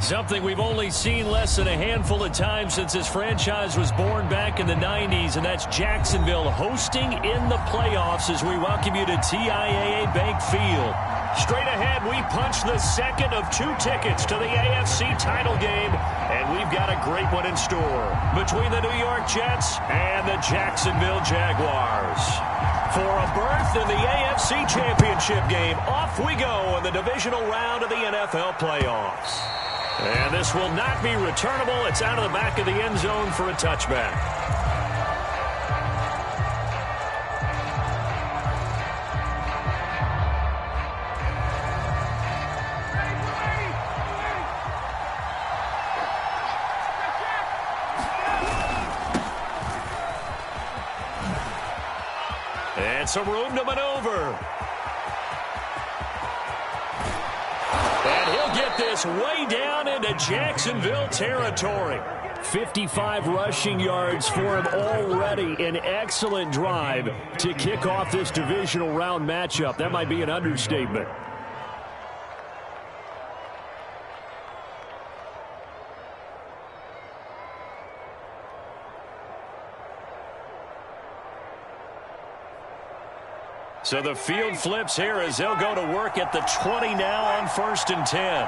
Something we've only seen less than a handful of times since this franchise was born back in the 90s, and that's Jacksonville hosting in the playoffs as we welcome you to TIAA Bank Field. Straight ahead, we punch the second of 2 tickets to the AFC title game, and we've got a great one in store between the New York Jets and the Jacksonville Jaguars. For a berth in the AFC Championship game, off we go in the divisional round of the NFL playoffs. And this will not be returnable. It's out of the back of the end zone for a touchback. And some room to maneuver. And he'll get this way down into Jacksonville territory. 55 rushing yards for him already. An excellent drive to kick off this divisional round matchup. That might be an understatement. So the field flips here as they'll go to work at the 20 now on 1st and 10.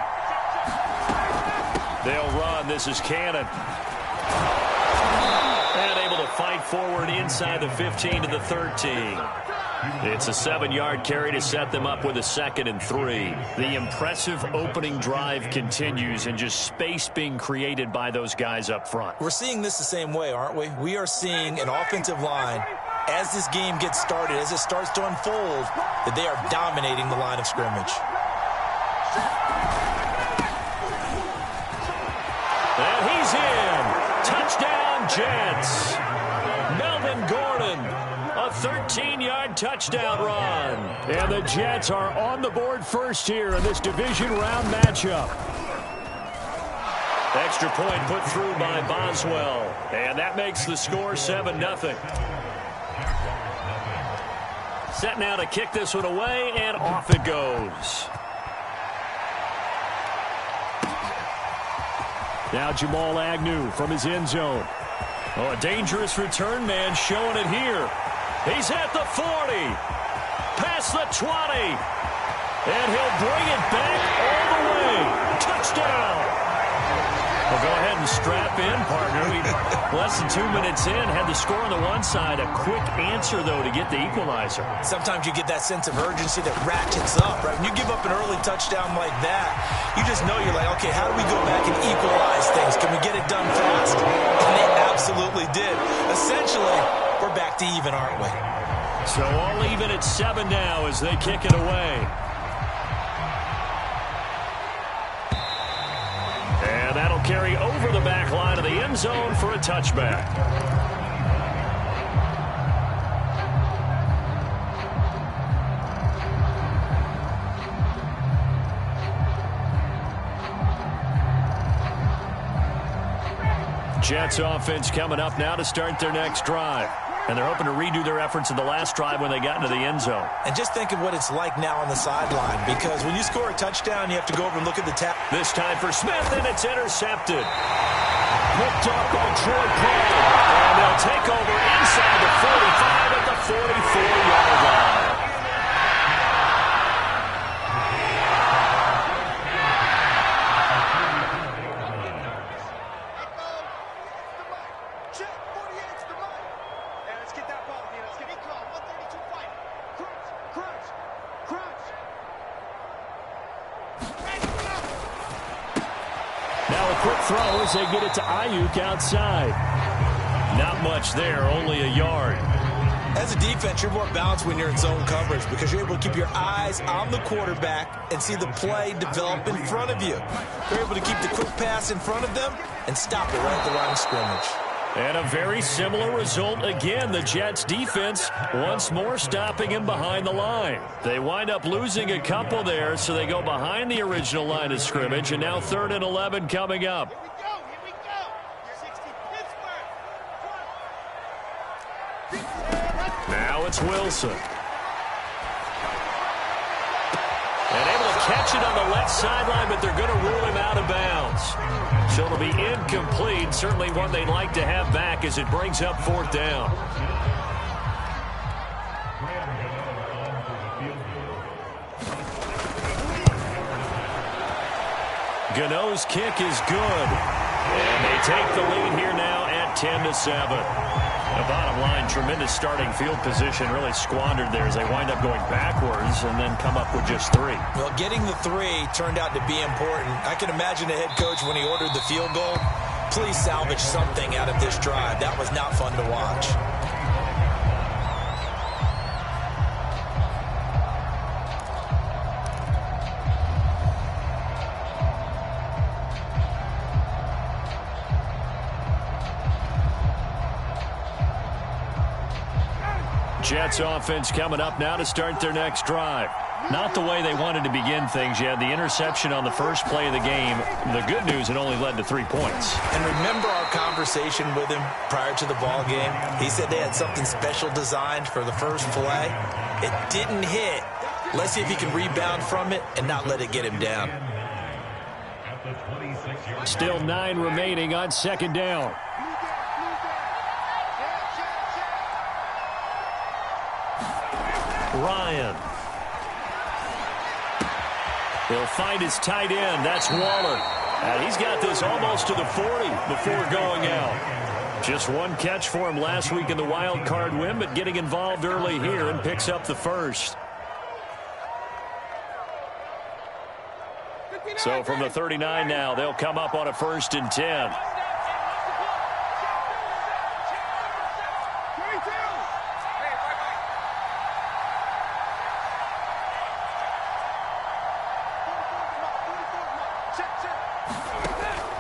They'll run. This is Cannon. And able to fight forward inside the 15 to the 13. It's a 7-yard carry to set them up with a 2nd and 3. The impressive opening drive continues and just space being created by those guys up front. We're seeing this the same way, aren't we? We are seeing an offensive line, as this game gets started, as it starts to unfold, that they are dominating the line of scrimmage. And he's in. Touchdown, Jets. Melvin Gordon, a 13-yard touchdown run. And the Jets are on the board first here in this division round matchup. Extra point put through by Boswell. And that makes the score 7-0. Set now to kick this one away, and off it goes. Now Jamal Agnew from his end zone. Oh, a dangerous return man showing it here. He's at the 40. Past the 20. And he'll bring it back all the way. Touchdown. Well, go ahead and strap in, partner. Less than 2 minutes in, had the score on the one side. A quick answer, though, to get the equalizer. Sometimes you get that sense of urgency that ratchets up, right? When you give up an early touchdown like that, you just know you're like, okay, how do we go back and equalize things? Can we get it done fast? And they absolutely did. Essentially, we're back to even, aren't we? So all even at 7 now as they kick it away. And that'll carry over the back line of the end zone for a touchback. Jets offense coming up now to start their next drive. And they're hoping to redo their efforts in the last drive when they got into the end zone. And just think of what it's like now on the sideline, because when you score a touchdown, you have to go over and look at the tap. This time for Smith, and it's intercepted. Picked up by Troy Clay. And they'll take over inside the 45 at the 44-yard line. Throw as they get it to Ayuk outside. Not much there, only a yard. As a defense, you're more balanced when you're in zone coverage because you're able to keep your eyes on the quarterback and see the play develop in front of you. You're able to keep the quick pass in front of them and stop it right at the line of scrimmage. And a very similar result again. The Jets defense once more stopping him behind the line. They wind up losing a couple there, so they go behind the original line of scrimmage, and now 3rd and 11 coming up. Here we go. Now it's Wilson. And able to catch it on the left sideline, but they're going to rule him out of bounds. So it'll be incomplete. Certainly one they'd like to have back as it brings up 4th down. Gano's kick is good. And they take the lead here now at 10-7. The bottom line, tremendous starting field position, really squandered there as they wind up going backwards and then come up with just 3. Well, getting the 3 turned out to be important. I can imagine the head coach when he ordered the field goal. Please salvage something out of this drive. That was not fun to watch. Jets offense coming up now to start their next drive. Not the way they wanted to begin things. You had the interception on the first play of the game. The good news, it only led to 3 points. And remember our conversation with him prior to the ball game? He said they had something special designed for the first play. It didn't hit. Let's see if he can rebound from it and not let it get him down. Still 9 remaining on 2nd down. Ryan. He'll find his tight end. That's Waller. And he's got this almost to the 40 before going out. Just 1 catch for him last week in the wild card win, but getting involved early here and picks up the first. So from the 39 now, they'll come up on a 1st and 10.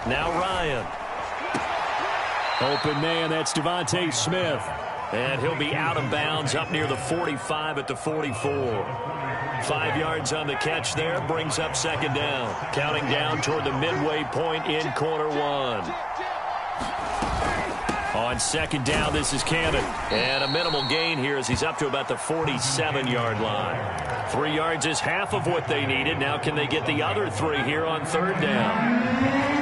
Now Ryan. Open man, that's Devontae Smith. And he'll be out of bounds up near the 45 at the 44. 5 yards on the catch there, brings up 2nd down. Counting down toward the midway point in quarter 1. On 2nd down, this is Cannon. And a minimal gain here as he's up to about the 47-yard line. 3 yards is half of what they needed. Now can they get the other 3 here on 3rd down?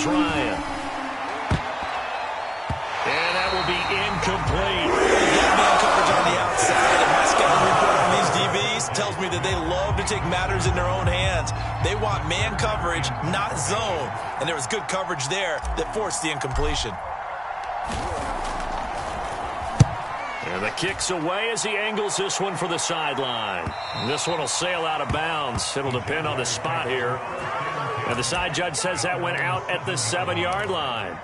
Ryan. And that will be incomplete. Man coverage on the outside, and my scouting report on these DBs tells me that they love to take matters in their own hands. They want man coverage, not zone. And there was good coverage there that forced the incompletion. And the kick's away as he angles this one for the sideline. This one will sail out of bounds. It'll depend on the spot here. And the side judge says that went out at the 7-yard line.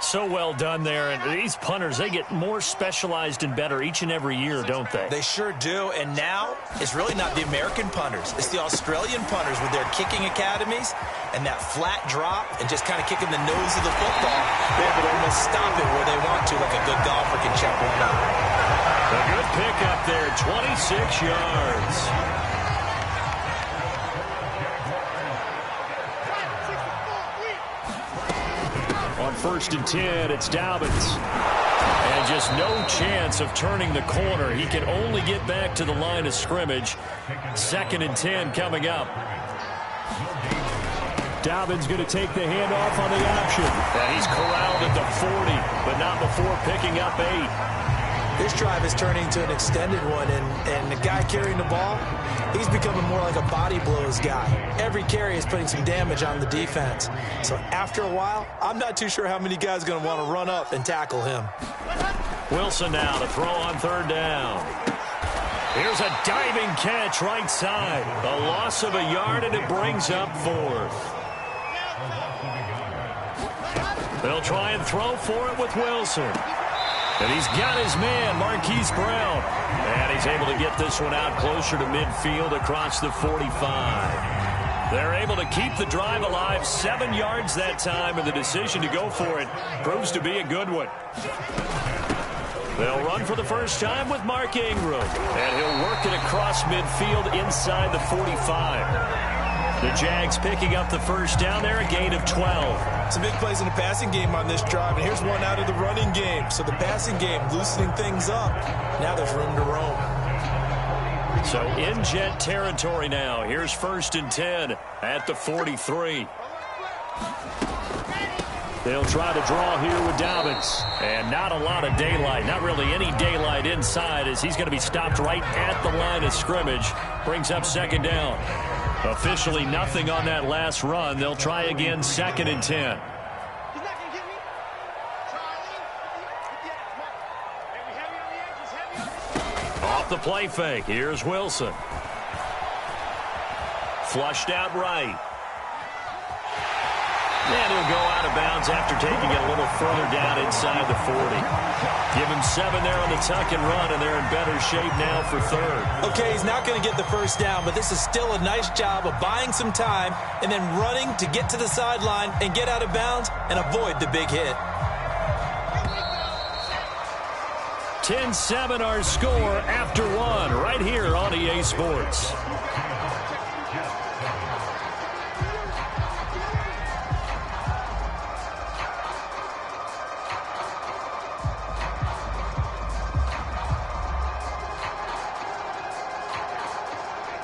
So well done there. And these punters, they get more specialized and better each and every year, don't they? They sure do. And now it's really not the American punters. It's the Australian punters with their kicking academies and that flat drop and just kind of kicking the nose of the football. They're able to almost stop it where they want to, like a good golfer can check one out. A good pickup there, 26 yards. On 1st and 10, it's Dobbins. And just no chance of turning the corner. He can only get back to the line of scrimmage. 2nd and 10 coming up. Dobbins going to take the handoff on the option. And he's corralled at the 40, but not before picking up 8. This drive is turning to an extended one, and the guy carrying the ball, he's becoming more like a body blows guy. Every carry is putting some damage on the defense. So after a while, I'm not too sure how many guys are going to want to run up and tackle him. Wilson now to throw on 3rd down. Here's a diving catch right side. A loss of a yard, and it brings up 4th. They'll try and throw for it with Wilson. And he's got his man, Marquise Brown. And he's able to get this one out closer to midfield across the 45. They're able to keep the drive alive, 7 yards that time, and the decision to go for it proves to be a good one. They'll run for the first time with Mark Ingram. And he'll work it across midfield inside the 45. The Jags picking up the first down there, a gain of 12. Some big plays in the passing game on this drive, and here's one out of the running game. So the passing game loosening things up. Now there's room to roam. So in Jet territory now. Here's 1st and 10 at the 43. They'll try to draw here with Dobbins. And not a lot of daylight. Not really any daylight inside as he's going to be stopped right at the line of scrimmage. Brings up 2nd down. Officially nothing on that last run. They'll try again 2nd and 10. Off the play fake. Here's Wilson. Flushed out right. And he'll go out of bounds after taking it a little further down inside the 40. Give him 7 there on the tuck and run, and they're in better shape now for 3rd. Okay, he's not going to get the first down, but this is still a nice job of buying some time and then running to get to the sideline and get out of bounds and avoid the big hit. 10-7 our score after 1 right here on EA Sports.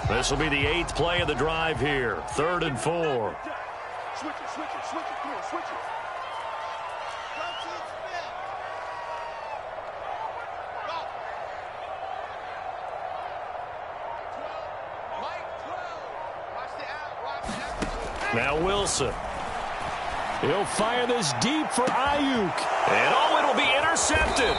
This will be the 8th play of the drive here. 3rd and 4. Switch it, come on, switch it. Now Wilson. He'll fire this deep for Ayuk. And it'll be intercepted.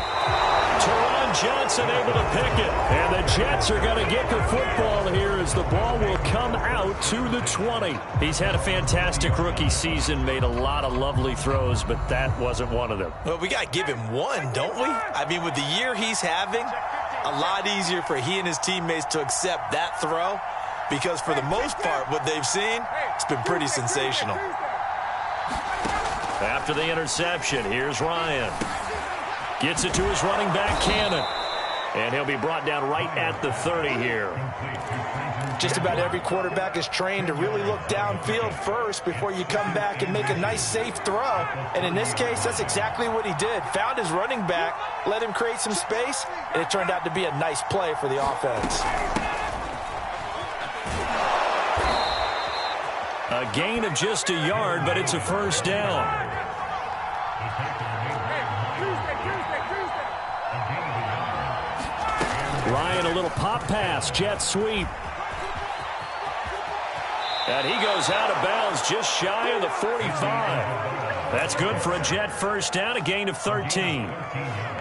Teron Johnson able to pick it. And the Jets are going to get the football here as the ball will come out to the 20. He's had a fantastic rookie season, made a lot of lovely throws, but that wasn't one of them. Well, we got to give him one, don't we? I mean, with the year he's having, a lot easier for he and his teammates to accept that throw because for the most part, what they've seen, it's been pretty sensational. After the interception, here's Ryan. Gets it to his running back, Cannon. And he'll be brought down right at the 30 here. Just about every quarterback is trained to really look downfield first before you come back and make a nice, safe throw. And in this case, that's exactly what he did. Found his running back, let him create some space, and it turned out to be a nice play for the offense. A gain of just a yard, but it's a first down. Ryan, a little pop pass, jet sweep. And he goes out of bounds just shy of the 45. That's good for a Jet first down, a gain of 13.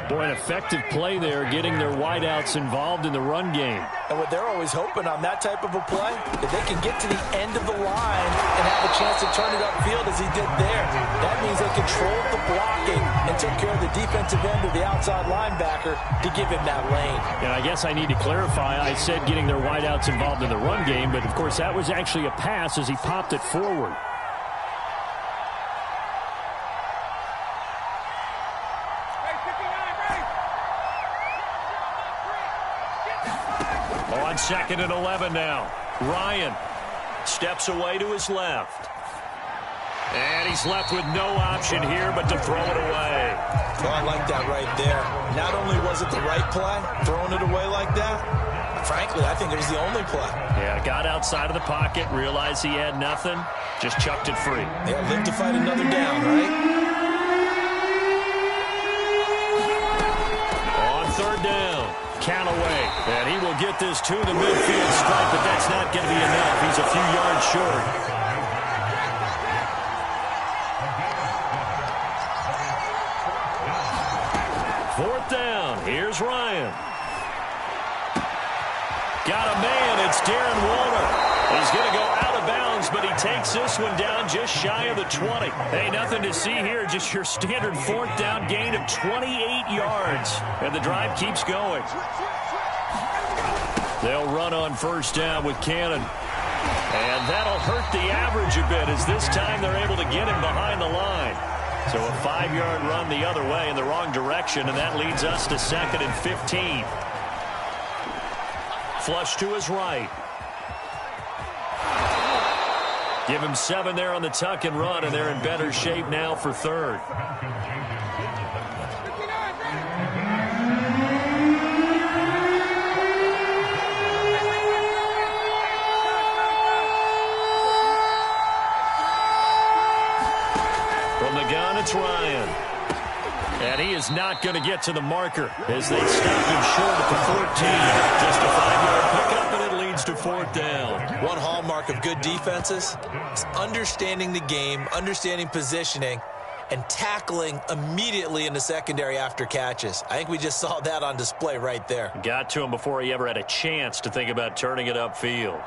Boy, an effective play there, getting their wideouts involved in the run game. And what they're always hoping on that type of a play, that they can get to the end of the line and have a chance to turn it upfield as he did there. That means they controlled the blocking and took care of the defensive end of the outside linebacker to give him that lane. And I guess I need to clarify, I said getting their wideouts involved in the run game, but of course that was actually a pass as he popped it forward. On 2nd and 11 now. Ryan steps away to his left. And he's left with no option here but to throw it away. Well, I like that right there. Not only was it the right play, throwing it away like that, frankly, I think it was the only play. Yeah, got outside of the pocket, realized he had nothing, just chucked it free. Yeah, live to fight another down, right? On 3rd down. Callaway, and he will get this to the midfield stripe, but that's not going to be enough. He's a few yards short. Fourth down. Here's Ryan. Got a man. It's Darren Waller. He's going to go out of bounds, but he takes this one down just shy of the 20. Hey, nothing to see here. Just your standard 4th down gain of 28 yards. And the drive keeps going. They'll run on 1st down with Cannon. And that'll hurt the average a bit as this time they're able to get him behind the line. So a 5-yard run the other way in the wrong direction, and that leads us to 2nd and 15. Flush to his right. Give him 7 there on the tuck and run, and they're in better shape now for third. From the gun, it's Ryan. And he is not going to get to the marker as they stop him short at the 14. Just a 5-yard pickup, and it leads to 4th down. One hallmark of good defenses is understanding the game, understanding positioning, and tackling immediately in the secondary after catches. I think we just saw that on display right there. Got to him before he ever had a chance to think about turning it upfield.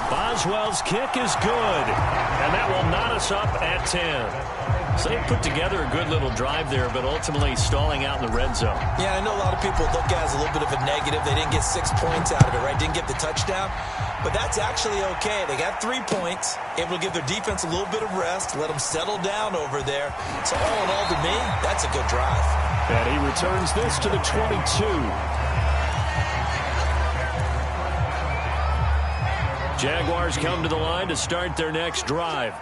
Boswell's kick is good, and that will knot us up at 10. So they put together a good little drive there, but ultimately stalling out in the red zone. Yeah, I know a lot of people look at it as a little bit of a negative. They didn't get 6 points out of it, right? Didn't get the touchdown. But that's actually okay. They got 3 points, able to give their defense a little bit of rest, let them settle down over there. So all in all, to me, that's a good drive. And he returns this to the 22. Jaguars come to the line to start their next drive.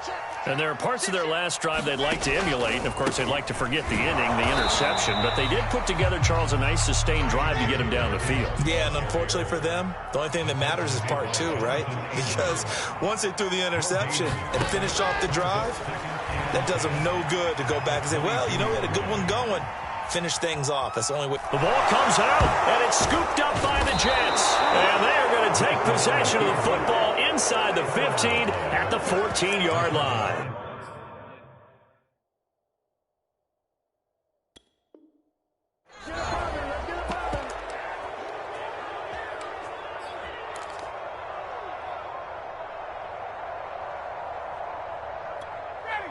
And there are parts of their last drive they'd like to emulate. And, of course, they'd like to forget the inning, the interception. But they did put together, Charles, a nice sustained drive to get him down the field. Yeah, and unfortunately for them, the only thing that matters is part 2, right? Because once they threw the interception and finished off the drive, that does them no good to go back and say, well, you know, we had a good one going. Finish things off. That's the only way. The ball comes out, and it's scooped up by the Jets. And they're going to take possession of the football inside the 15 at the 14-yard line.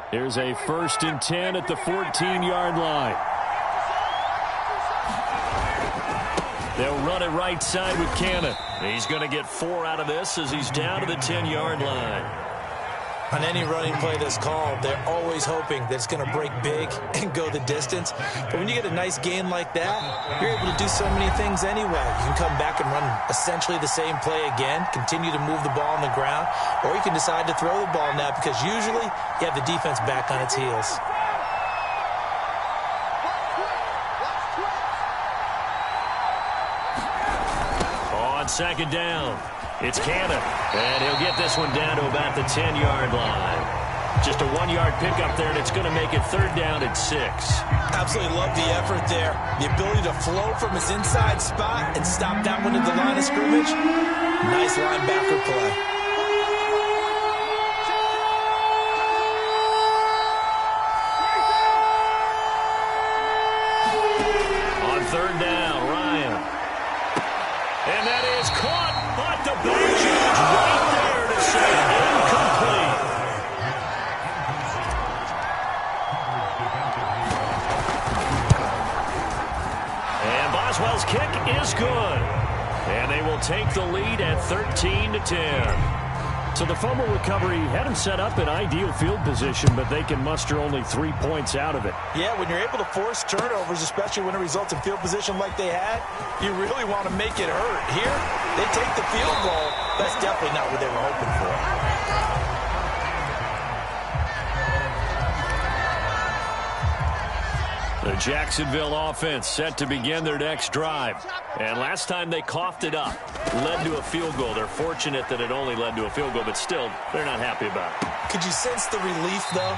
Here's a 1st and 10 at the 14-yard line. They'll run it right side with Cannon. He's going to get 4 out of this as he's down to the 10-yard line. On any running play that's called, they're always hoping that it's going to break big and go the distance. But when you get a nice gain like that, you're able to do so many things anyway. You can come back and run essentially the same play again, continue to move the ball on the ground, or you can decide to throw the ball now because usually you have the defense back on its heels. On 2nd down, it's Cannon, and he'll get this one down to about the 10-yard line. Just a 1-yard pickup there, and it's going to make it 3rd down at 6. Absolutely love the effort there. The ability to flow from his inside spot and stop that one at the line of scrimmage. Nice linebacker play. On 3rd down, Ryan. And that is caught, but the back judge right there to say incomplete. And Boswell's kick is good. And they will take the lead at 13-10. So the fumble recovery had him set up in ideal field position, but they can muster only 3 points out of it. Yeah, when you're able to force turnovers, especially when it results in field position like they had, you really want to make it hurt. Here, they take the field goal. That's definitely not what they were hoping for. The Jacksonville offense set to begin their next drive. And last time they coughed it up, led to a field goal. They're fortunate that it only led to a field goal, but still, they're not happy about it. Could you sense the relief, though,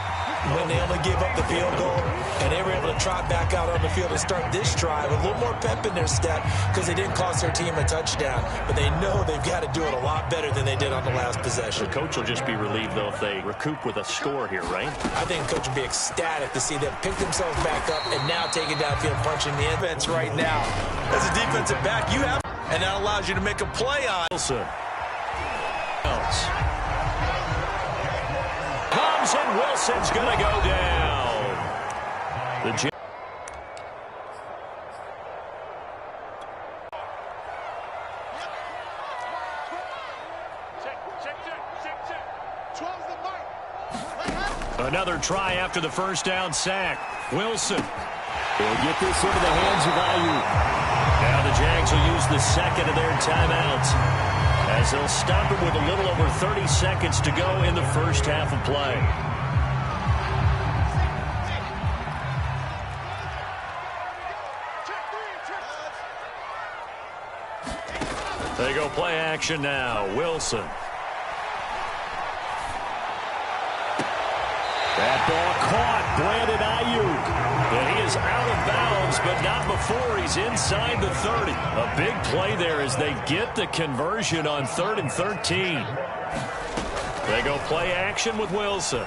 when they only gave up the field goal and they were able to trot back out on the field and start this drive with a little more pep in their step because they didn't cost their team a touchdown, but they know they've got to do it a lot better than they did on the last possession. The coach will just be relieved, though, if they recoup with a score here, right? I think the coach would be ecstatic to see them pick themselves back up and now take it downfield, punching the defense right now. As a defensive back, you have, and that allows you to make a play on Wilson. Comes and Wilson's going to go down. The Another try after the first down sack. Wilson will get this into the hands of Ayuk. Now the Jags will use the second of their timeouts, as they'll stop it with a little over 30 seconds to go in the first half of play. They go play action now. Wilson. That ball caught. Brandon Ayuk. And he is out of bounds, but not before he's inside the 30. A big play there as they get the conversion on 3rd and 13. They go play action with Wilson.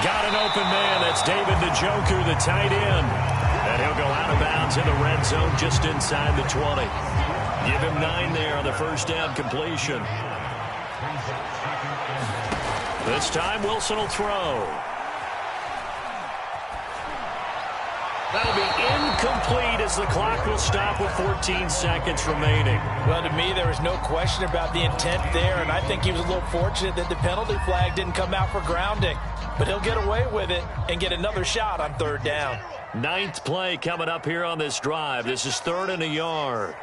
Got an open man. That's David Njoku, the tight end. And he'll go out of bounds in the red zone just inside the 20. Give him 9 there on the first down completion. This time Wilson will throw. That'll be incomplete as the clock will stop with 14 seconds remaining. Well, to me, there was no question about the intent there, and I think he was a little fortunate that the penalty flag didn't come out for grounding. But he'll get away with it and get another shot on 3rd down. 9th play coming up here on this drive. This is 3rd and a yard.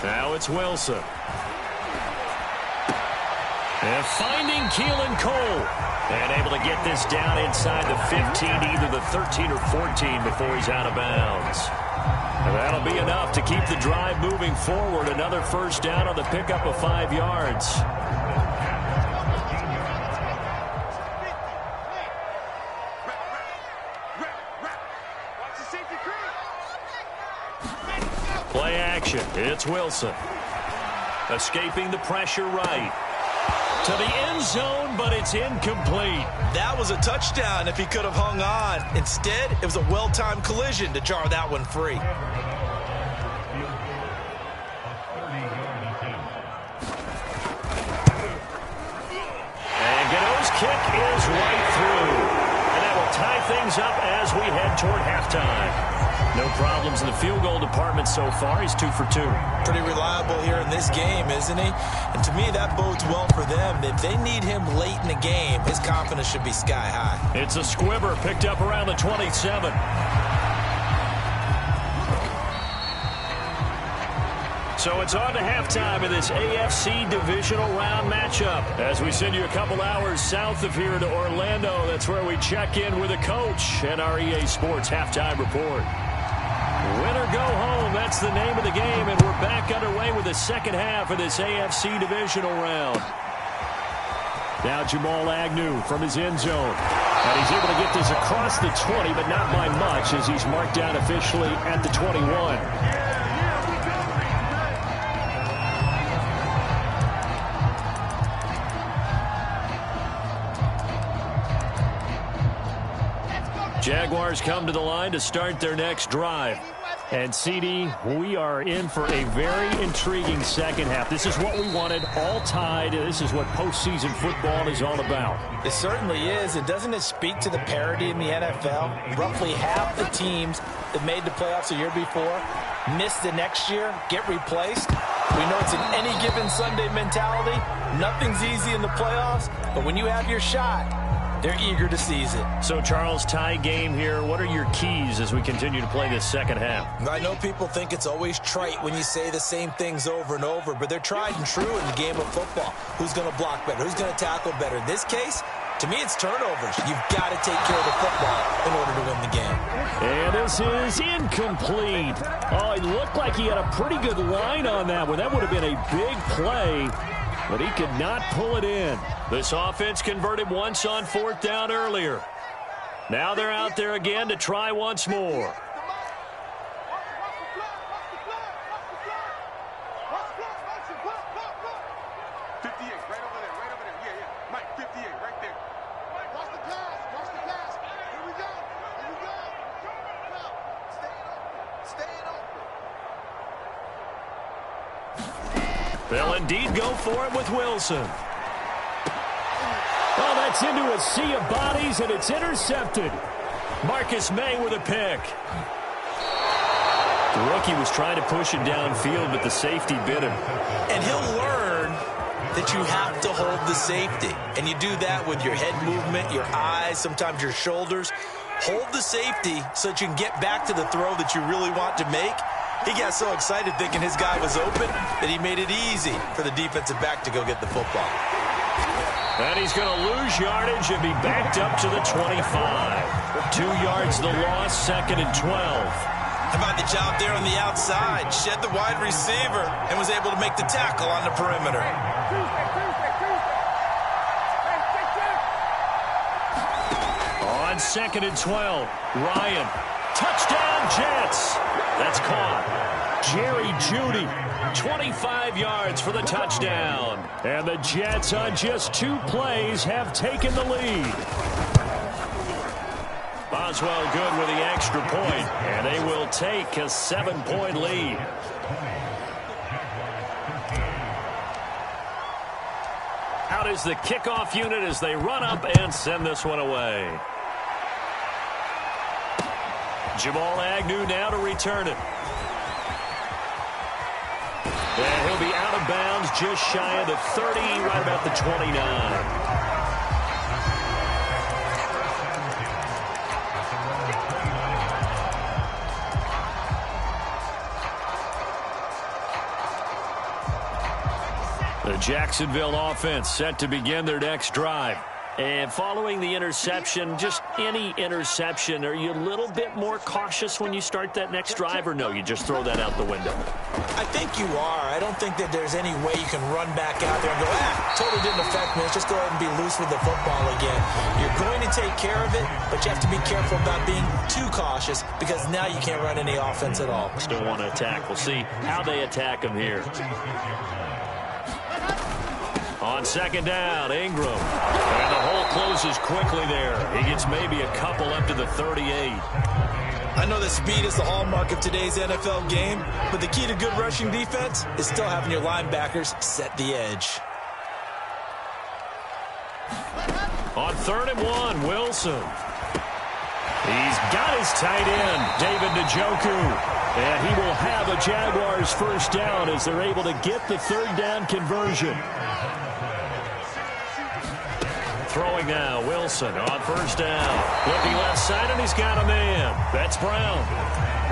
Now it's Wilson. And finding Keelan Cole. And able to get this down inside the 15, either the 13 or 14 before he's out of bounds. And that'll be enough to keep the drive moving forward. Another first down on the pickup of 5 yards. Play action. It's Wilson. Escaping the pressure right. To the end zone, but it's incomplete. That was a touchdown if he could have hung on. Instead, it was a well-timed collision to jar that one free. And Gano's kick is right through. And that will tie things up as we head toward halftime. No problems in the field goal department so far. He's 2 for 2. Pretty reliable here in this game, isn't he? And to me, that bodes well for them. If they need him late in the game, his confidence should be sky high. It's a squibber picked up around the 27. So it's on to halftime in this AFC divisional round matchup. As we send you a couple hours south of here to Orlando, that's where we check in with a coach and our EA Sports halftime report. Win or go home, that's the name of the game, and we're back underway with the second half of this AFC divisional round. Now Jamal Agnew from his end zone. And he's able to get this across the 20, but not by much as he's marked down officially at the 21. Jaguars come to the line to start their next drive. And, CD, we are in for a very intriguing second half. This is what we wanted, all tied. This is what postseason football is all about. It certainly is. And doesn't it speak to the parity in the NFL? Roughly half the teams that made the playoffs a year before miss the next year, get replaced. We know it's an any given Sunday mentality. Nothing's easy in the playoffs, but when you have your shot, they're eager to seize it. So, Charles, tie game here. What are your keys as we continue to play this second half? I know people think it's always trite when you say the same things over and over, but they're tried and true in the game of football. Who's going to block better? Who's going to tackle better? In this case, to me, it's turnovers. You've got to take care of the football in order to win the game. And this is incomplete. Oh, it looked like he had a pretty good line on that one. That would have been a big play, but he could not pull it in. This offense converted once on 4th down earlier. Now they're out there again to try once more. They'll indeed go for it with Wilson. Oh, that's into a sea of bodies, and it's intercepted. Marcus May with a pick. The rookie was trying to push it downfield, but the safety bit him. And he'll learn that you have to hold the safety. And you do that with your head movement, your eyes, sometimes your shoulders. hold the safety so that you can get back to the throw that you really want to make. He got so excited thinking his guy was open that he made it easy for the defensive back to go get the football. And he's going to lose yardage and be backed up to the 25. 2 yards the loss, 2nd and 12. How about the job there on the outside? Shed the wide receiver and was able to make the tackle on the perimeter. On 2nd and 12, Ryan. Touchdown, Jets. That's caught. Jerry Jeudy, 25 yards for the touchdown. And the Jets on just 2 plays have taken the lead. Boswell good with the extra point, and they will take a 7-point lead. Out is the kickoff unit as they run up and send this one away. Jamal Agnew now to return it. And he'll be out of bounds just shy of the 30, right about the 29. The Jacksonville offense set to begin their next drive. And following the interception, just any interception, are you a little bit more cautious when you start that next drive, or no, you just throw that out the window? I think you are. I don't think that there's any way you can run back out there and go, totally didn't affect me. Let's just go ahead and be loose with the football again. You're going to take care of it, but you have to be careful about being too cautious because now you can't run any offense at all. Still want to attack. We'll see how they attack him here. On 2nd down, Ingram. And the hole closes quickly there. He gets maybe a couple up to the 38. I know that speed is the hallmark of today's NFL game, but the key to good rushing defense is still having your linebackers set the edge. On 3rd and 1, Wilson. He's got his tight end, David Njoku. And he will have a Jaguars first down as they're able to get the 3rd down conversion. Throwing now, Wilson on 1st down. Looking left side, and he's got a man. That's Brown.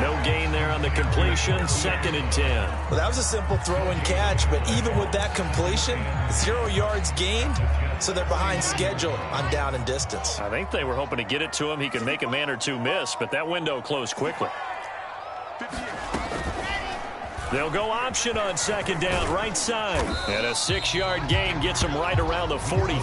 No gain there on the completion, 2nd and 10. Well, that was a simple throw and catch, but even with that completion, 0 yards gained, so they're behind schedule on down and distance. I think they were hoping to get it to him. He could make a man or two miss, but that window closed quickly. They'll go option on 2nd down, right side. And a 6-yard gain gets him right around the 43.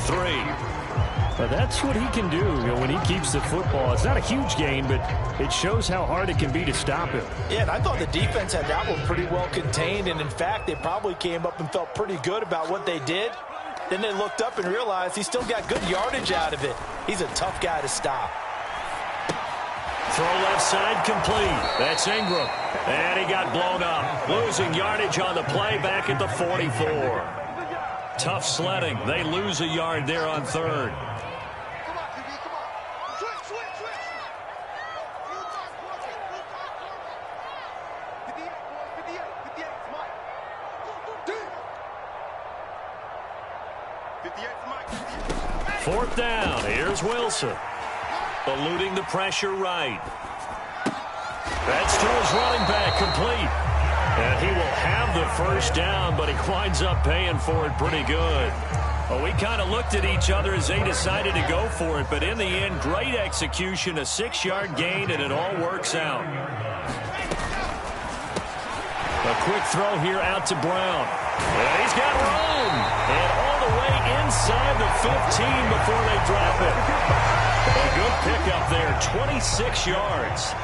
But that's what he can do, when he keeps the football. It's not a huge gain, but it shows how hard it can be to stop him. Yeah, and I thought the defense had that one pretty well contained, and in fact, they probably came up and felt pretty good about what they did. Then they looked up and realized he still got good yardage out of it. He's a tough guy to stop. Throw left side complete. That's Ingram. And he got blown up. Losing yardage on the play back at the 44. Tough sledding. They lose a yard there on 3rd. Fourth down. Here's Wilson. Eluding the pressure right. That's to his running back, complete. And he will have the first down, but he winds up paying for it pretty good. Well, we kind of looked at each other as they decided to go for it, but in the end, great execution, a 6-yard gain, and it all works out. A quick throw here out to Brown. And he's got room. And all the way inside the 15 before they drop it. A good pickup there, 26 yards.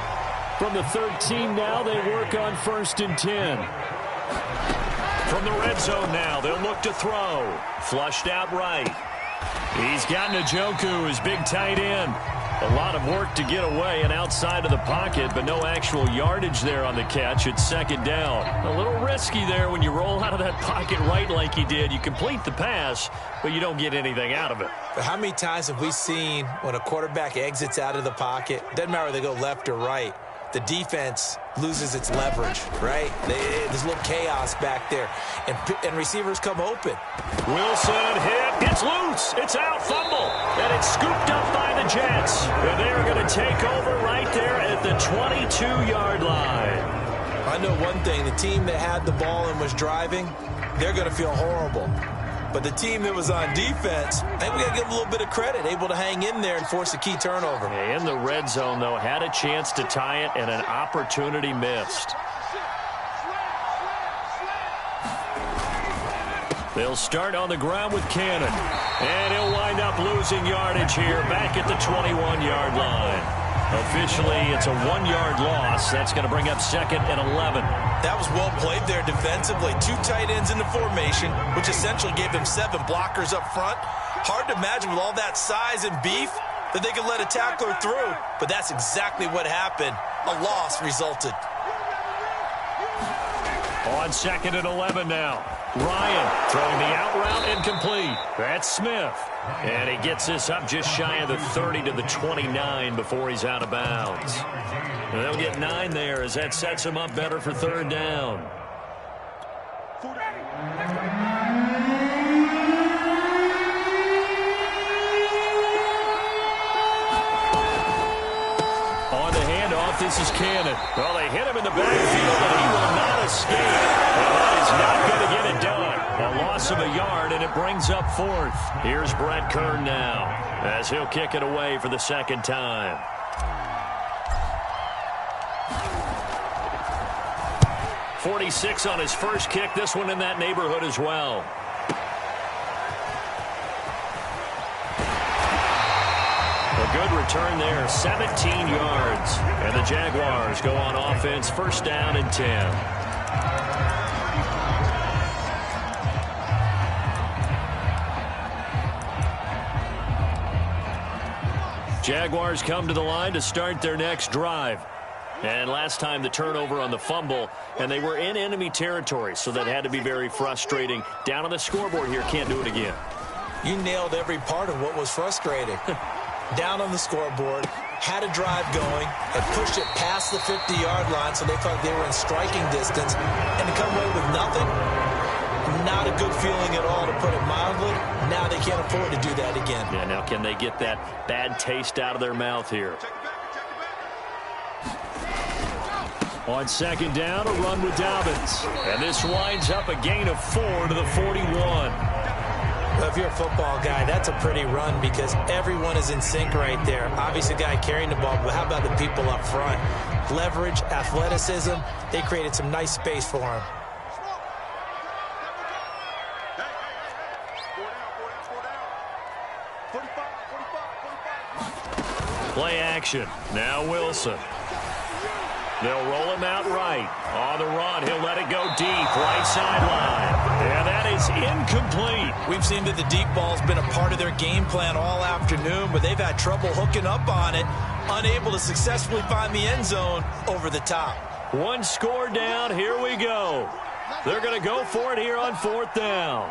From the 13 now, they work on 1st and 10. From the red zone now, they'll look to throw. Flushed out right. He's got Njoku, his big tight end. A lot of work to get away and outside of the pocket, but no actual yardage there on the catch. It's 2nd down. A little risky there when you roll out of that pocket right like he did. You complete the pass, but you don't get anything out of it. But how many times have we seen when a quarterback exits out of the pocket, doesn't matter whether they go left or right, the defense loses its leverage, right? There's a little chaos back there, and receivers come open. Wilson hit. It's loose. It's out. Fumble. And it's scooped up by the Jets. And they're going to take over right there at the 22-yard line. I know one thing. The team that had the ball and was driving, they're going to feel horrible. But the team that was on defense, I think we got to give them a little bit of credit, able to hang in there and force a key turnover. In the red zone, though, had a chance to tie it and an opportunity missed. They'll start on the ground with Cannon. And he'll wind up losing yardage here back at the 21-yard line. Officially, it's a 1-yard loss. That's going to bring up 2nd and 11. That was well played there defensively. 2 tight ends in the formation, which essentially gave them 7 blockers up front. Hard to imagine with all that size and beef that they could let a tackler through. But that's exactly what happened. A loss resulted. On 2nd and 11 now. Ryan throwing the out route incomplete. That's Smith. And he gets this up just shy of the 30 to the 29 before he's out of bounds. And they'll get 9 there as that sets him up better for 3rd down. On the handoff, this is Cannon. Well, they hit him in the backfield, and he will not escape. And that is not going to get it done. A loss of a yard, and it brings up 4th. Here's Brett Kern now, as he'll kick it away for the 2nd time. .46 on his first kick. This one in that neighborhood as well. A good return there, 17 yards. And the Jaguars go on offense, 1st down and 10. Jaguars come to the line to start their next drive. And last time the turnover on the fumble, and they were in enemy territory, so that had to be very frustrating. Down on the scoreboard here, can't do it again. You nailed every part of what was frustrating. Down on the scoreboard, had a drive going, had pushed it past the 50-yard line, so they thought they were in striking distance, and to come away with nothing, not a good feeling at all, to put it mildly. Now they can't afford to do that again. Yeah, now can they get that bad taste out of their mouth here? On 2nd down, a run with Dobbins. And this winds up a gain of 4 to the 41. Well, if you're a football guy, that's a pretty run because everyone is in sync right there. Obviously, the guy carrying the ball, but how about the people up front? Leverage, athleticism, they created some nice space for him. Play action. Now Wilson. They'll roll him out right. On the run, he'll let it go deep, right sideline. And that is incomplete. We've seen that the deep ball's been a part of their game plan all afternoon, but they've had trouble hooking up on it, unable to successfully find the end zone over the top. 1 score down, here we go. They're going to go for it here on 4th down.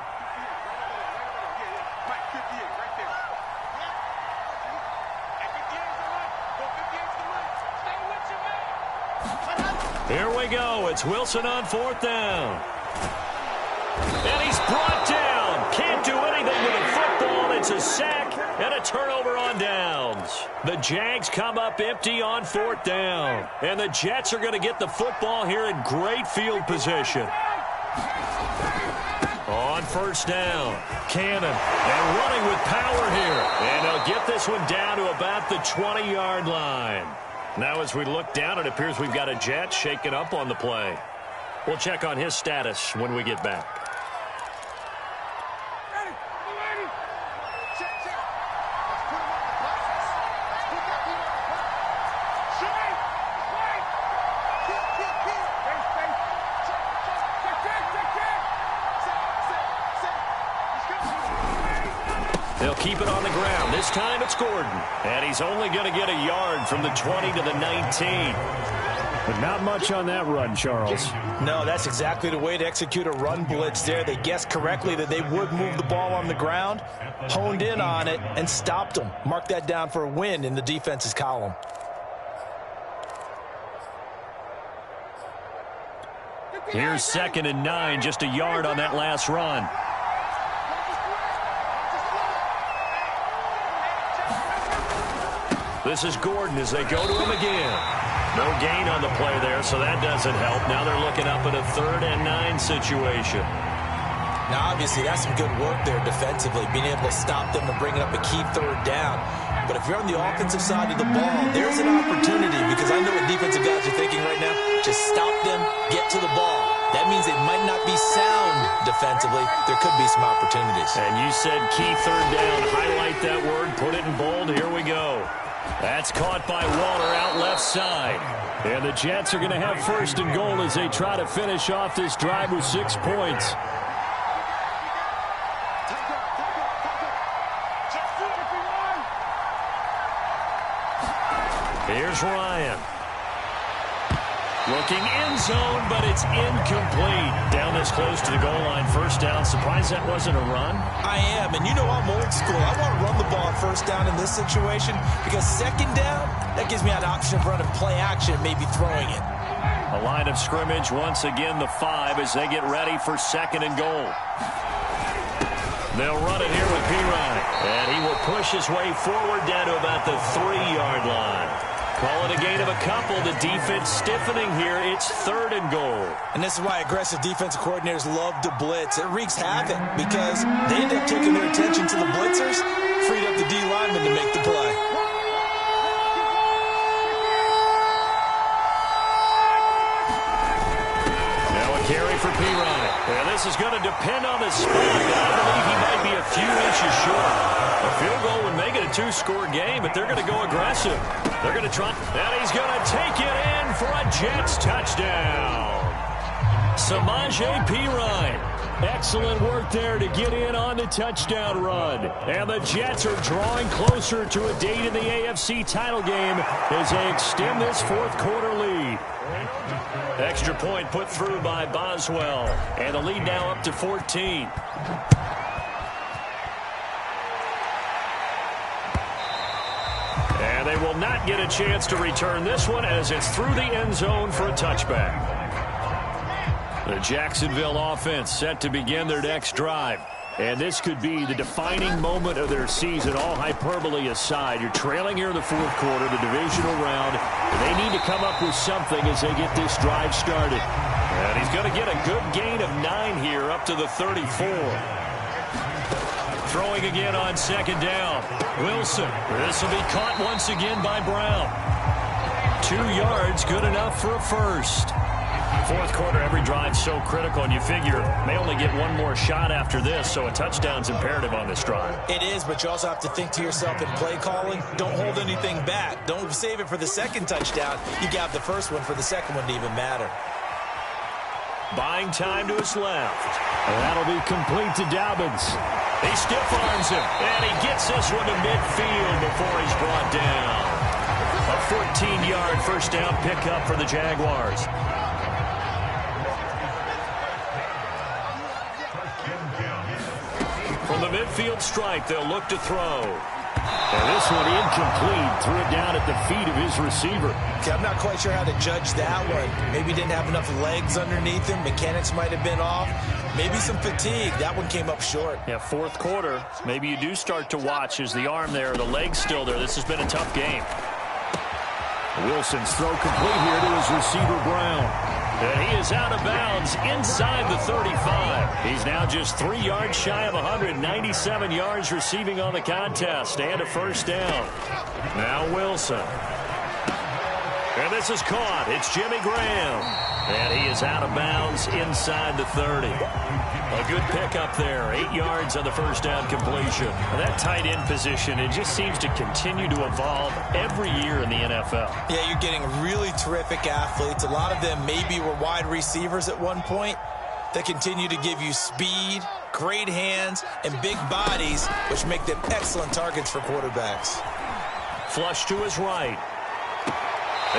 Here we go. It's Wilson on 4th down. And he's brought down. Can't do anything with the football. It's a sack and a turnover on downs. The Jags come up empty on 4th down. And the Jets are going to get the football here in great field position. On 1st down, Cannon. And running with power here. And they'll get this one down to about the 20-yard line. Now as we look down, it appears we've got a Jet shaken up on the play. We'll check on his status when we get back. They'll keep it on the ground. This time it's Gordon. And he's only going to get a yard from the 20 to the 19. But not much on that run, Charles. No, that's exactly the way to execute a run blitz there. They guessed correctly that they would move the ball on the ground, honed in on it, and stopped them. Mark that down for a win in the defense's column. Here's 2nd and 9, just a yard on that last run. This is Gordon as they go to him again. No gain on the play there, so that doesn't help. Now they're looking up at a 3rd and 9 situation. Now, obviously, that's some good work there defensively, being able to stop them and bring up a key 3rd down. But if you're on the offensive side of the ball, there's an opportunity, because I know what defensive guys are thinking right now. Just stop them, get to the ball. That means they might not be sound defensively. There could be some opportunities. And you said key 3rd down. Highlight that word, put it in bold. Here we go. That's caught by Waller out left side. And the Jets are going to have 1st and goal as they try to finish off this drive with 6 points. Here's Ryan. Looking end zone, but it's incomplete. Down this close to the goal line. 1st down. Surprised that wasn't a run? I am, and you know I'm old school. I want to run the ball on 1st down in this situation, because 2nd down, that gives me an option of running play action, maybe throwing it. A line of scrimmage once again, the 5 as they get ready for 2nd and goal. They'll run it here with P-Ryan, and he will push his way forward down to about the 3-yard line. Call it a gain of a couple. The defense stiffening here. It's 3rd and goal. And this is why aggressive defensive coordinators love to blitz. It wreaks havoc because they end up taking their attention to the blitzers, freed up the D lineman to make the play. Now a carry for P-Ryan. And this is going to depend on the spot. I believe he might be a few inches short. A field goal would make it a 2-score game, but they're going to go aggressive. They're going to try, and he's going to take it in for a Jets touchdown. Samaje P-Ryan. Excellent work there to get in on the touchdown run. And the Jets are drawing closer to a date in the AFC title game as they extend this 4th quarter lead. Extra point put through by Boswell. And the lead now up to 14. And they will not get a chance to return this one as it's through the end zone for a touchback. The Jacksonville offense set to begin their next drive. And this could be the defining moment of their season, all hyperbole aside. You're trailing here in the 4th quarter, the divisional round. And they need to come up with something as they get this drive started. And he's going to get a good gain of 9 here up to the 34. Throwing again on 2nd down. Wilson. This will be caught once again by Brown. 2 yards, good enough for a 1st. 4th quarter, every drive so critical, and you figure may only get one more shot after this, so a touchdown's imperative on this drive. It is, but you also have to think to yourself in play calling, don't hold anything back. Don't save it for the 2nd touchdown. You got the 1st one for the 2nd one to even matter. Buying time to his left. And that'll be complete to Dobbins. He stiff arms him, and he gets this one to midfield before he's brought down. A 14-yard 1st down pickup for the Jaguars. From the midfield stripe, they'll look to throw. And this one incomplete. Threw it down at the feet of his receiver. Okay, I'm not quite sure how to judge that one. Maybe he didn't have enough legs underneath him. Mechanics might have been off. Maybe some fatigue. That one came up short. Yeah, 4th quarter. Maybe you do start to watch as the arm there, the leg's still there. This has been a tough game. Wilson's throw complete here to his receiver, Brown. And he is out of bounds inside the 35. He's now just 3 yards shy of 197 yards receiving on the contest and a 1st down. Now Wilson. And this is caught. It's Jimmy Graham. And he is out of bounds inside the 30. A good pickup there. 8 yards on the 1st down completion. And that tight end position, it just seems to continue to evolve every year in the NFL. Yeah, you're getting really terrific athletes. A lot of them maybe were wide receivers at one point. They continue to give you speed, great hands, and big bodies, which make them excellent targets for quarterbacks. Flush to his right.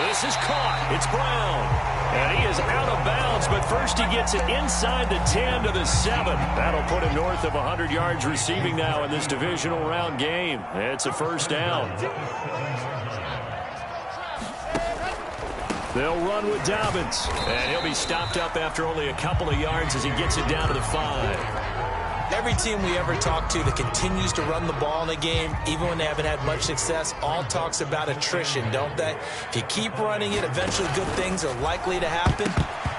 This is caught. It's Brown. And he is out of bounds, but first he gets it inside the 10 to the 7. That'll put him north of 100 yards receiving now in this divisional round game. It's a 1st down. They'll run with Dobbins. And he'll be stopped up after only a couple of yards as he gets it down to the 5. Every team we ever talk to that continues to run the ball in a game, even when they haven't had much success, all talks about attrition, don't they? If you keep running it, eventually good things are likely to happen.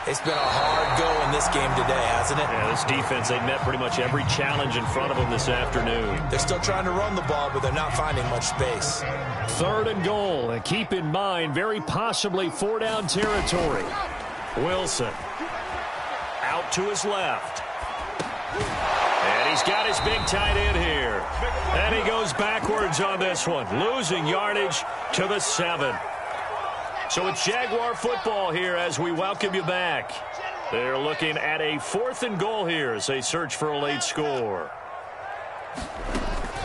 It's been a hard go in this game today, hasn't it? Yeah, this defense, they met pretty much every challenge in front of them this afternoon. They're still trying to run the ball, but they're not finding much space. 3rd and goal. And keep in mind, very possibly 4-down territory. Wilson out to his left. And he's got his big tight end here. And he goes backwards on this one, losing yardage to the 7. So it's Jaguar football here as we welcome you back. They're looking at a 4th and goal here as they search for a late score.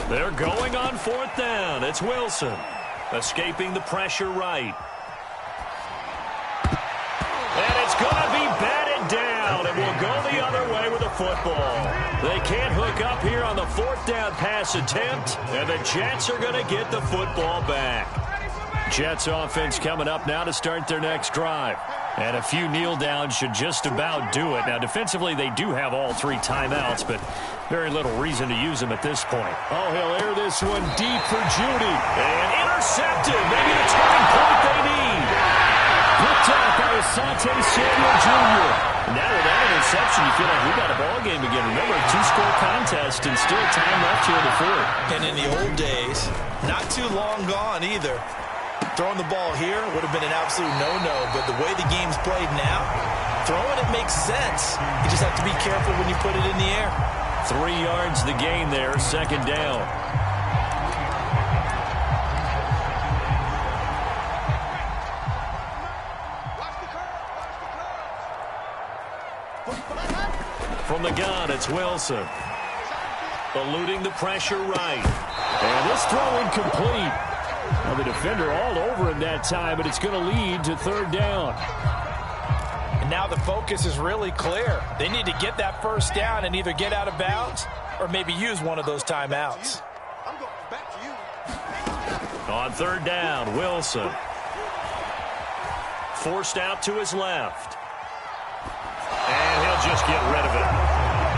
They're going on 4th down. It's Wilson escaping the pressure right. And it's going to be batted down, and we'll go the other way with the football. They can't hook up here on the 4th down pass attempt, and the Jets are going to get the football back. Jets offense coming up now to start their next drive. And a few kneel downs should just about do it. Now, defensively, they do have all 3 timeouts, but very little reason to use them at this point. Oh, he'll air this one deep for Judy. And intercepted. Maybe the turning point they need. Picked up by Asante Samuel Jr. Now with that interception, you feel like we got a ball game again. Remember, a 2-score contest and still time left here in the 4th. And in the old days, not too long gone either. Throwing the ball here would have been an absolute no-no, but the way the game's played now, throwing it makes sense. You just have to be careful when you put it in the air. 3 yards the gain there, 2nd down. From the gun, it's Wilson. Eluding the pressure right. And this throw incomplete. Now the defender all over him that time, but it's going to lead to 3rd down. And now the focus is really clear. They need to get that 1st down and either get out of bounds or maybe use one of those timeouts. I'm going back to you. On 3rd down, Wilson. Forced out to his left. And he'll just get rid of it.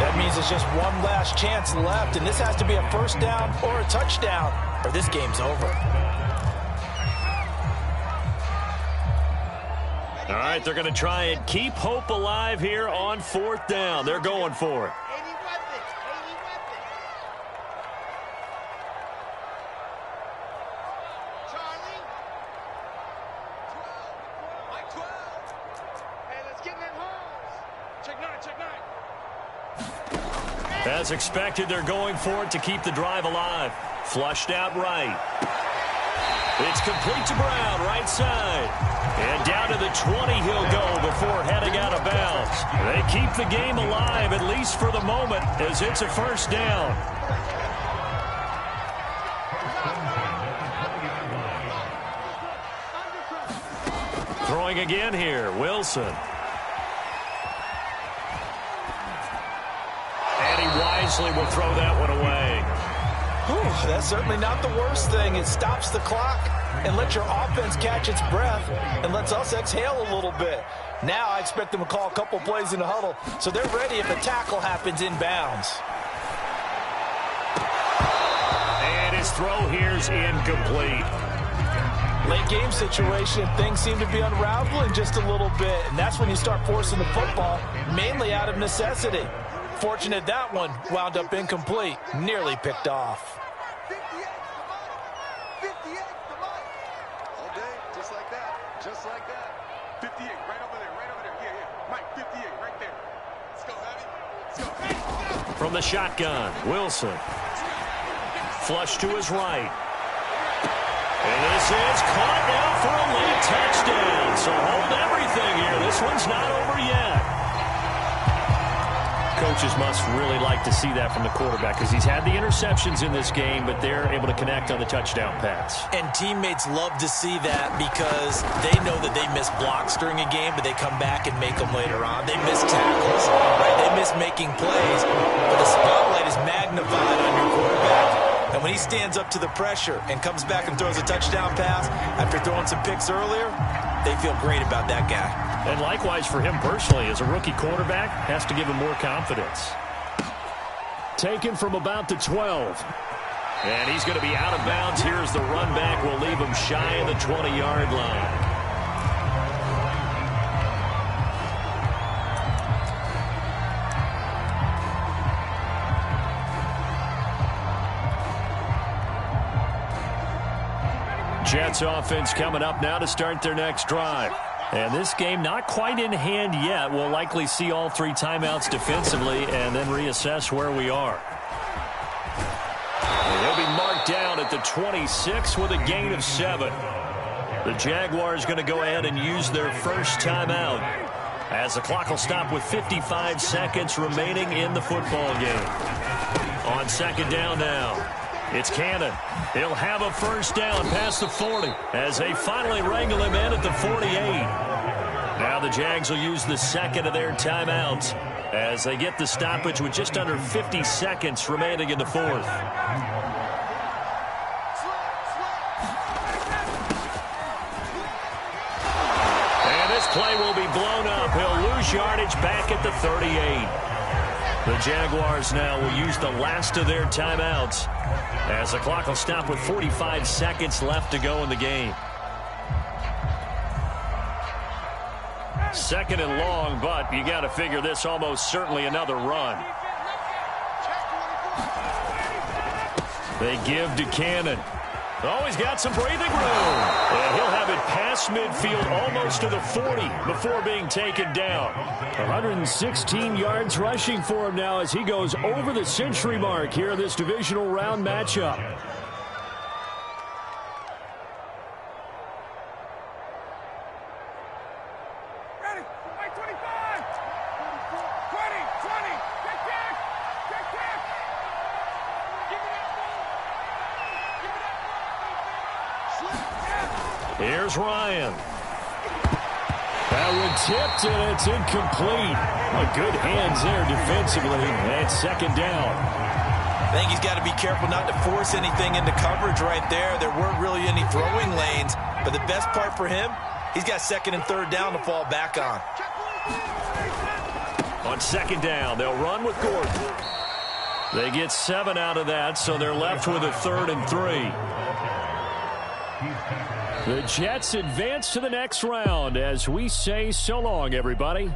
That means there's just one last chance left, and this has to be a 1st down or a touchdown, or this game's over. All right, they're going to try and keep hope alive here on 4th down. They're going for it. Charlie. 12. Mike 12. Hey, let's get in that holes. Check 9, check 9. As expected, they're going for it to keep the drive alive. Flushed out right. It's complete to Brown, right side. And down to the 20 he'll go before heading out of bounds. They keep the game alive, at least for the moment, as it's a 1st down. Throwing again here, Wilson. And he wisely will throw that one away. Whew, that's certainly not the worst thing. It stops the clock and lets your offense catch its breath and lets us exhale a little bit. Now I expect them to call a couple plays in the huddle so they're ready if a tackle happens inbounds. And his throw here's incomplete. Late game situation, things seem to be unraveling just a little bit, and that's when you start forcing the football, mainly out of necessity. Fortunate that one wound up incomplete, nearly picked off. 58 to Mike. All day, just like that. Just like that. 58, right over there, right over there. Yeah, yeah. Mike, 58, right there. Let's go, Heavy. Let's go. Hey, From the shotgun, Wilson. Flush to his right. And this is caught now for a late touchdown. So hold everything here. This one's not over yet. Coaches must really like to see that from the quarterback because he's had the interceptions in this game, but they're able to connect on the touchdown pass. And teammates love to see that because they know that they miss blocks during a game, but they come back and make them later on. They miss tackles, right? They miss making plays, but the spotlight is magnified on your quarterback. And when he stands up to the pressure and comes back and throws a touchdown pass after throwing some picks earlier, they feel great about that guy. And likewise for him personally, as a rookie quarterback, has to give him more confidence. Taken from about the 12. And he's going to be out of bounds. Here's the run back. We'll leave him shy of the 20-yard line. Jets offense coming up now to start their next drive. And this game not quite in hand yet. We'll likely see all 3 timeouts defensively and then reassess where we are. They'll be marked down at the 26 with a gain of 7. The Jaguars going to go ahead and use their first timeout as the clock will stop with 55 seconds remaining in the football game. On second down now. It's Cannon. He'll have a first down past the 40 as they finally wrangle him in at the 48. Now the Jags will use the second of their timeouts as they get the stoppage with just under 50 seconds remaining in the fourth. And this play will be blown up. He'll lose yardage back at the 38. The Jaguars now will use the last of their timeouts as the clock will stop with 45 seconds left to go in the game. Second and long, but you got to figure this almost certainly another run. They give to Cannon. Oh, he's got some breathing room. And he'll have it past midfield almost to the 40 before being taken down. 116 yards rushing for him now as he goes over the century mark here in this divisional round matchup. Here's Ryan. That one tipped, and it's incomplete. Good hands there defensively, and second down. I think he's got to be careful not to force anything into coverage right there. There weren't really any throwing lanes, but the best part for him, he's got second and third down to fall back on. On second down, they'll run with Gordon. They get 7 out of that, so they're left with a 3rd and 3. The Jets advance to the next round as we say so long, everybody.